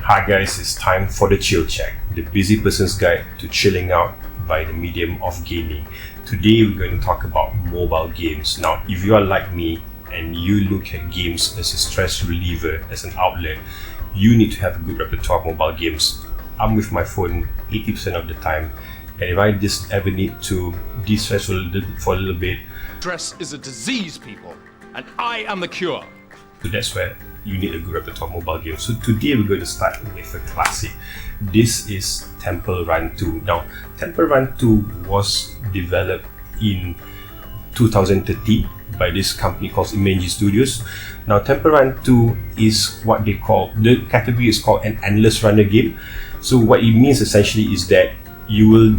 Hi guys, it's time for the chill check, the busy person's guide to chilling out by the medium of gaming. Today we're going to talk about mobile games. Now, if you are like me and you look at games as a stress reliever, as an outlet, you need to have a good repertoire of mobile games. I'm with my phone 80% of the time, and if I just ever need to de-stress for a little bit, stress is a disease, people, and I am the cure. so that's where you need a good repertoire of mobile games. So today we're going to start with a classic. This is Temple Run 2. Now, Temple Run 2 was developed in 2013 by this company called Imangi Studios. Now, Temple Run 2 is what they call, the category is called an endless runner game. So what it means essentially is that you will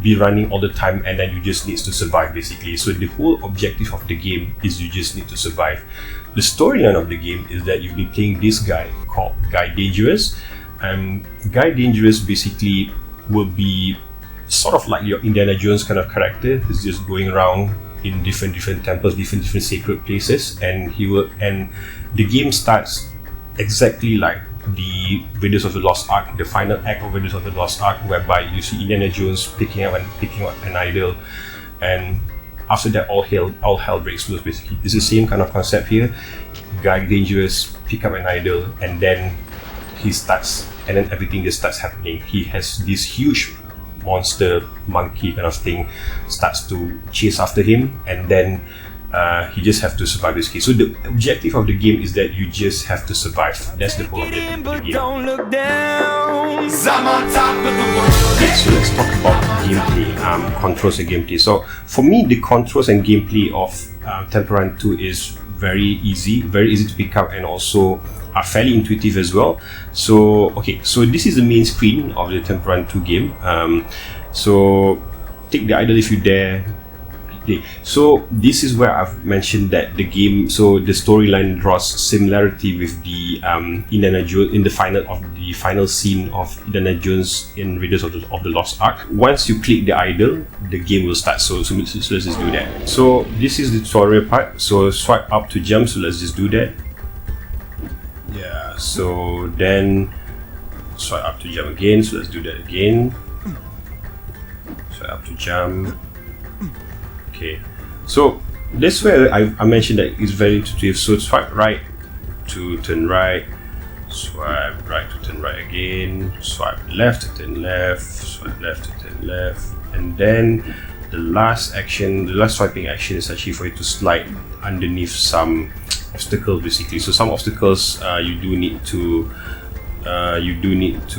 be running all the time and then you just need to survive basically. So the whole objective of the game is you just need to survive. The storyline of the game is that you'll be playing this guy called Guy Dangerous. Guy Dangerous basically will be sort of like your Indiana Jones kind of character. He's just going around in different temples, different sacred places, and the game starts exactly like the Raiders of the Lost Ark, the final act of Raiders of the Lost Ark, whereby you see Indiana Jones picking up an idol, and after that all hell breaks loose basically. It's the same kind of concept here. Guy Dangerous pick up an idol, and then everything just starts happening. He has this huge monster monkey kind of thing starts to chase after him, and then he just have to survive this case. So the objective of the game is that you just have to survive. That's the whole objective of the game. Okay, so let's talk about gameplay, controls and gameplay. So for me, the controls and gameplay of Temple Run 2 is very easy to pick up, and also are fairly intuitive as well. So okay, so this is the main screen of the Temple Run 2 game. So take the idol if you dare. So this is where I've mentioned that the game, so the storyline draws similarity with the Indiana Jones in the final scene of Indiana Jones in Raiders of the Lost Ark. Once you click the idol, the game will start. So let's just do that. So this is the tutorial part. So swipe up to jump. So let's just do that. Yeah. So then swipe up to jump again. So let's do that again. Swipe up to jump. Okay, so that's where I mentioned that it's very intuitive. So swipe right to turn right, swipe right to turn right again, swipe left to turn left, swipe left to turn left, and then the last swiping action is actually for you to slide underneath some obstacles basically. So some obstacles you do need to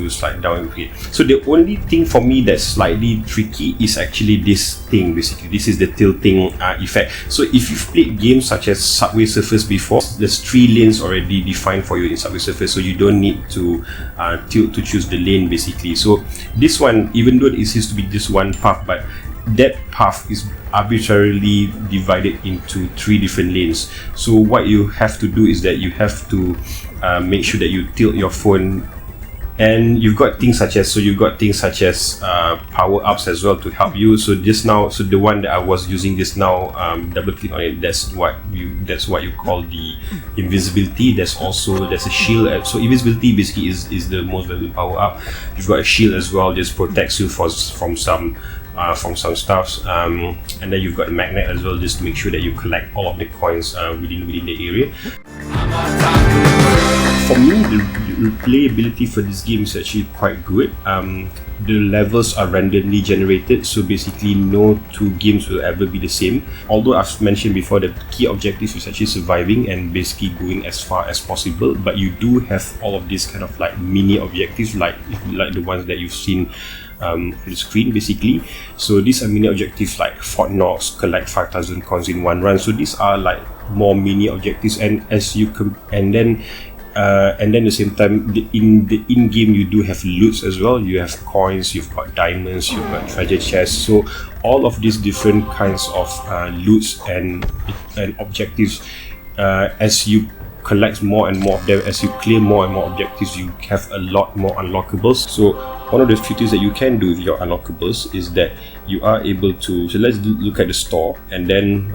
slide down with it. So the only thing for me that's slightly tricky is actually this thing basically. This is the tilting effect. So if you've played games such as Subway Surfers before, there's 3 lanes already defined for you in Subway Surfers, so you don't need to tilt to choose the lane basically. So this one, even though it seems to be just one path, but that path is arbitrarily divided into 3 different lanes. So what you have to do is that you have to make sure that you tilt your phone, and you've got things such as power ups as well to help you. So the one that I was using just now, double click on it, that's what you call the invisibility. There's a shield. So invisibility basically is the most valuable power up. You've got a shield as well, just protects you from some stuffs, and then you've got a magnet as well, just to make sure that you collect all of the coins within the area. For me, the replayability for this game is actually quite good. The levels are randomly generated, so basically no 2 games will ever be the same. Although I've mentioned before that the key objective is actually surviving and basically going as far as possible, but you do have all of these kind of like mini objectives, like the ones that you've seen on the screen basically. So these are mini objectives like Fort Knox, collect 5,000 coins in 1 run. So these are like more mini objectives, and and then at the same time, in the in-game you do have loots as well. You have coins, you've got diamonds, you've got treasure chests. So all of these different kinds of loots and objectives, as you collect more and more of them, as you clear more and more objectives, you have a lot more unlockables. So one of the few things that you can do with your unlockables is that you are able to, so let's look at the store, and then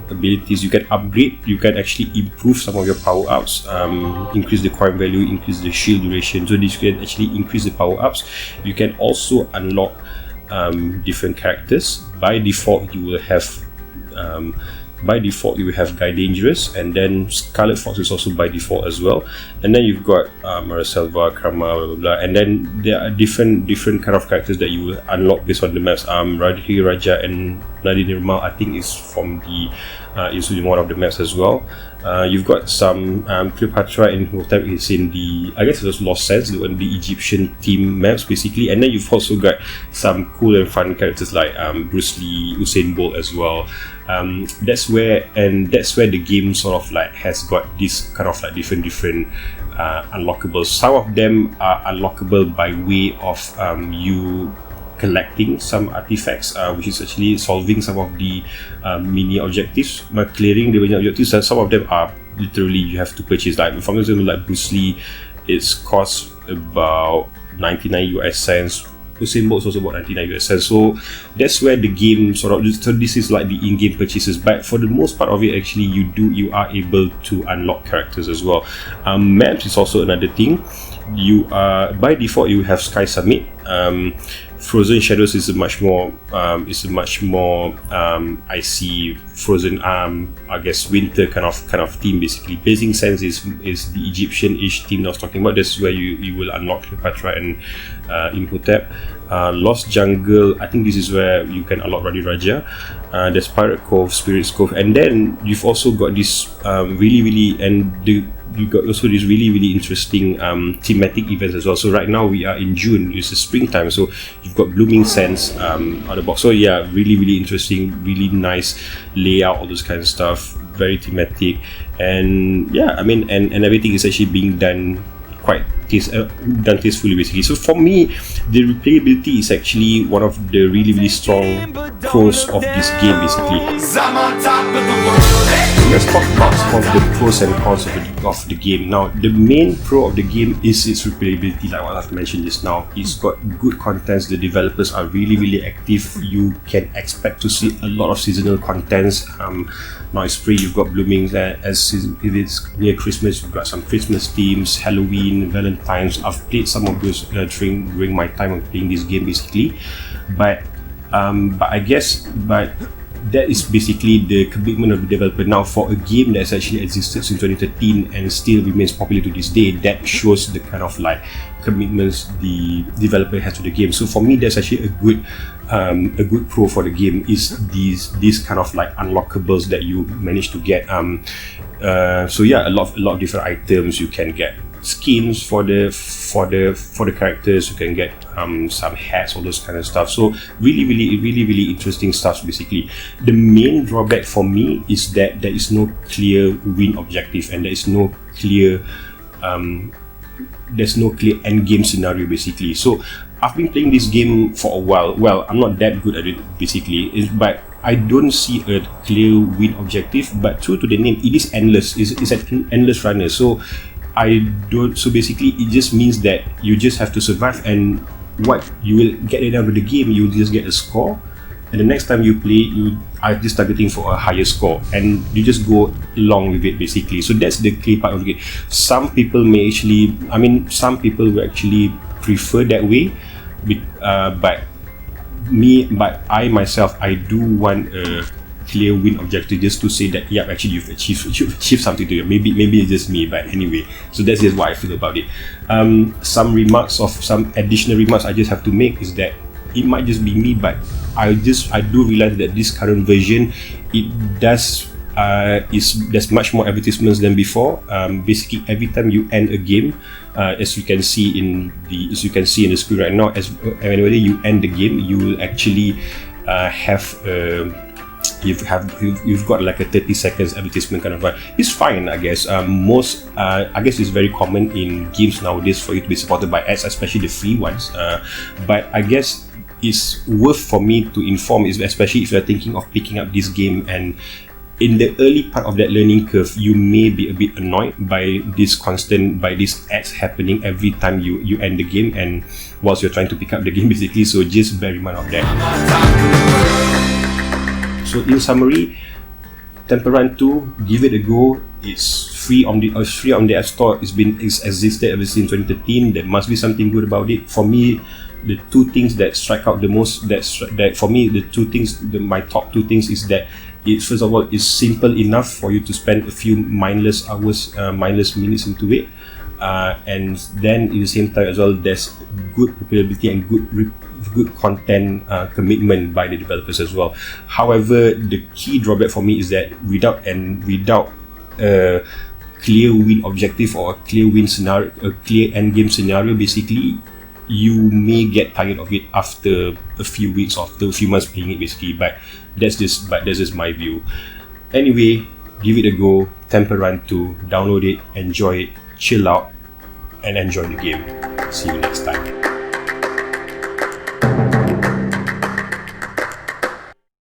abilities, you can upgrade, you can actually improve some of your power-ups, increase the coin value, increase the shield duration, so this can actually increase the power-ups. You can also unlock different characters. By default you will have Guy Dangerous, and then Scarlet Fox is also by default as well, and then you've got Maraselva, Karma, blah, blah, blah, and then there are different kind of characters that you will unlock based on the maps. Radhi Raja and Nadine Nirmal, I think, is from the is in one of the maps as well. You've got some Cleopatra and Hotep is in the, I guess it was Lost Sands, the Egyptian theme maps basically, and then you've also got some cool and fun characters like Bruce Lee, Usain Bolt as well. That's where the game sort of like has got this kind of like different unlockables. Some of them are unlockable by way of you collecting some artifacts, which is actually solving some of the mini objectives, clearing the mini objectives, and some of them are literally you have to purchase. Like for example, like Bruce Lee, it's cost about 99 US cents. Usain Bolt is also about 99 US cents. So that's where the game sort of, so this is like the in-game purchases, but for the most part of it, actually you are able to unlock characters as well. Maps is also another thing. You are, by default you have Sky Summit. Frozen Shadows is a much more icy, frozen, I guess winter kind of theme basically. Blazing Sands is the Egyptian-ish theme I was talking about. That's where you will unlock Cleopatra and Imhotep. Lost Jungle, I think this is where you can unlock Radhi Raja. There's Pirate Cove, Spirit's Cove, and then you've also got this you got also these really interesting thematic events as well. So right now we are in June, it's the springtime, so you've got Blooming Sands on the box. So yeah, really interesting, really nice layout, all those kind of stuff, very thematic, and yeah, I mean, and everything is actually being done quite tastefully basically. So for me, the replayability is actually one of the really strong pros of this game basically. Let's talk about some of the pros and cons of the game. Now, the main pro of the game is its replayability, like what I've mentioned just now. It's got good contents, the developers are really active. You can expect to see a lot of seasonal contents. Now it's spring, you've got blooming, as if it's near Christmas, you've got some Christmas themes, Halloween, Valentine's. I've played some of those during my time of playing this game basically, but that is basically the commitment of the developer. Now, for a game that's actually existed since 2013 and still remains popular to this day, that shows the kind of like commitments the developer has to the game. So for me, that's actually a good pro for the game, is these kind of like unlockables that you manage to get. So yeah, a lot of different items. You can get skins for the characters, you can get some hats, all those kind of stuff. So really interesting stuff basically. The main drawback for me is that there is no clear win objective, and there is no clear end game scenario basically. So I've been playing this game for a while. Well, I'm not that good at it basically, but I don't see a clear win objective. But true to the name, it is endless. It's an endless runner. So basically it just means that you just have to survive, and what you will get it down to the game, you just get a score, and the next time you play, you are just targeting for a higher score, and you just go along with it basically. So that's the clear part of the game. Some people will actually prefer that way, but I myself, I do want a clear win objective, just to say that yeah, actually you've achieved something to you. Maybe it's just me, but anyway, so that's just what I feel about it. Some additional remarks I just have to make is that it might just be me, but I do realize that this current version, there's much more advertisements than before. Basically every time you end a game, as you can see in the screen right now, whenever you end the game, you will actually you've got like a 30 seconds advertisement kind of vibe. It's fine, I guess. I guess it's very common in games nowadays for you to be supported by ads, especially the free ones. But I guess it's worth for me to inform, especially if you're thinking of picking up this game and in the early part of that learning curve, you may be a bit annoyed by these ads happening every time you end the game and whilst you're trying to pick up the game basically, so just bear in mind of that. So in summary, Temple Run 2, give it a go. It's free on the App Store. It's existed ever since 2013. There must be something good about it. For me, the two things that strike out the most, my top two things is that it, first of all, is simple enough for you to spend a few mindless minutes into it, and then at the same time as well, there's good replayability and good content commitment by the developers as well. However, the key drawback for me is that without a clear win objective or a clear win scenario, a clear end game scenario, basically, you may get tired of it after a few weeks, after a few months playing it basically. But that's just my view. Anyway, give it a go. Temple Run 2, download it, enjoy it, chill out, and enjoy the game. See you next time.